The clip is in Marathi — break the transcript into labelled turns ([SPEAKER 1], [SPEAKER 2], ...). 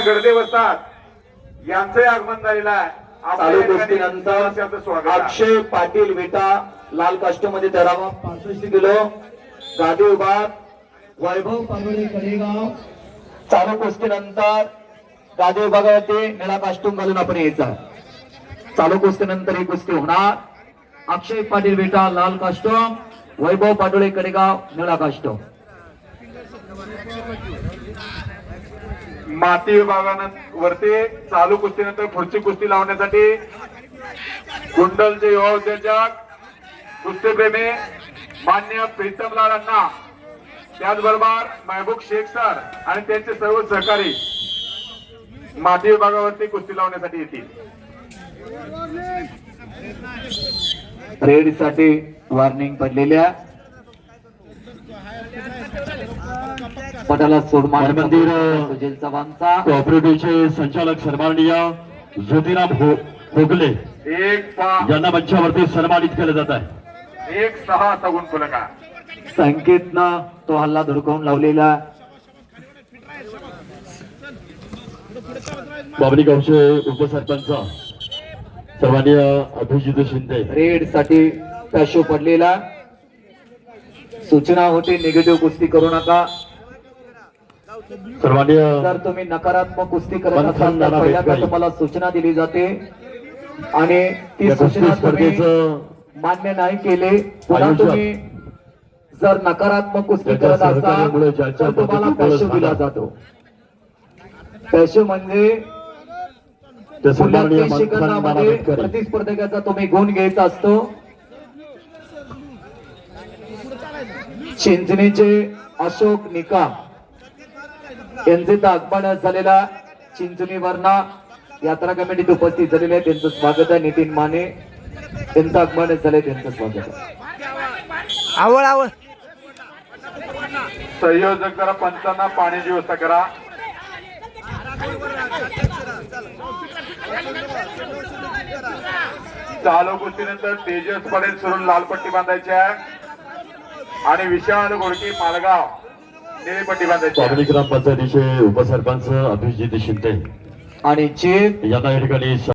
[SPEAKER 1] गडदे वस्ताद यांचे आगमन झालेलं आहे.
[SPEAKER 2] चालू कुस्तीनंतर अक्षय पाटील विटा लाल काष्टमध्ये धरावा 65 किलो गादी विभाग वैभव पागोळे कडेगाव. चालू कुस्तीनंतर गादी विभागावरती निळा कास्टूम घालून आपण यायचा. चालू कुस्तीनंतर ही कुस्ती होणार. अक्षय पाटील विटा लाल कास्टूम वैभव पाटोळे कडेगाव निळा कास्टूम.
[SPEAKER 1] माती विभागावरती चालू कुस्तीनंतर पुढची कुस्ती लावण्यासाठी कुंडलचे युवा उद्योजक कुस्तीप्रेमी मान्य प्रीतमलाल अण्णा, त्याचबरोबर महबूब शेख सर आणि त्यांचे सर्व सहकारी माती विभागावरती कुस्ती लावण्यासाठी येतील.
[SPEAKER 2] रेड साठी वॉर्निंग पडलेल्या पटाला सोडमान
[SPEAKER 3] मंदिर
[SPEAKER 2] सुजल चव्हाणचा
[SPEAKER 3] कोऑपरेटिव्हचे संचालक सन्माननीय ज्योतिराम होगले
[SPEAKER 1] एक
[SPEAKER 3] यांना मंचावरती सन्मानित केलं जात आहे.
[SPEAKER 1] 1-6 असा गुण फलका.
[SPEAKER 2] संकेतनं तो हल्ला धुडकावून लावलेला.
[SPEAKER 3] बाबरी गावचे उपसरपंच सन्माननीय अभिजित शिंदे.
[SPEAKER 2] रेड साठी पॅशो पडलेला. सूचना होती निगेटिव्ह कुस्ती करू नका.
[SPEAKER 3] सन्माननीय
[SPEAKER 2] जर तुम्ही नकारात्मक कुस्ती करत
[SPEAKER 3] बंधन
[SPEAKER 2] असाल तर
[SPEAKER 3] नाना
[SPEAKER 2] पहिल्यांदा
[SPEAKER 3] भेटकाई.
[SPEAKER 2] तुम्हाला सूचना दिली जाते आणि ती
[SPEAKER 3] या कुस्ती
[SPEAKER 2] सूचना तुम्ही
[SPEAKER 3] स्पर्धेचं
[SPEAKER 2] मान्य नाही केले पुन्हा
[SPEAKER 3] आयोजक
[SPEAKER 2] तुम्ही जर नकारात्मक कुस्ती
[SPEAKER 3] त्याच्या
[SPEAKER 2] करत असाल
[SPEAKER 3] सहकार्यामुळे ज्यांच्या
[SPEAKER 2] तर तुम्हाला
[SPEAKER 3] मदतीमुळे
[SPEAKER 2] पॅशो दिला
[SPEAKER 3] झाला.
[SPEAKER 2] जातो. पॅशो म्हणजे
[SPEAKER 3] ते सन्माननीय मंथन नाना
[SPEAKER 2] शिकरणामध्ये
[SPEAKER 3] भेटकाई.
[SPEAKER 2] प्रतिस्पर्धकाचा तुम्ही गुण घ्यायचा असतो. चिंचणीचे अशोक निकाम यांचे आगमन झालेला चिंचणी वरना यात्रा कमिटीत उपस्थित झालेले आहे. त्यांचं स्वागत आहे. नितीन माने त्यांचं आगमन झाले त्यांचं स्वागत आहे.
[SPEAKER 4] आवड आवड
[SPEAKER 1] संयोजक जरा पंचांना पाण्याची व्यवस्था करा. चालू कुस्तीनंतर तेजस पडेल सोडून लाल पट्टी बांधायची आहे आणि विशाल घोडके मालगाव निळी पट्टी बांधायची आहे.
[SPEAKER 3] बाबरी ग्रामपंचायतीचे उपसरपंच अभिजित शिंदे
[SPEAKER 2] आणि चेक
[SPEAKER 3] यांना या ठिकाणी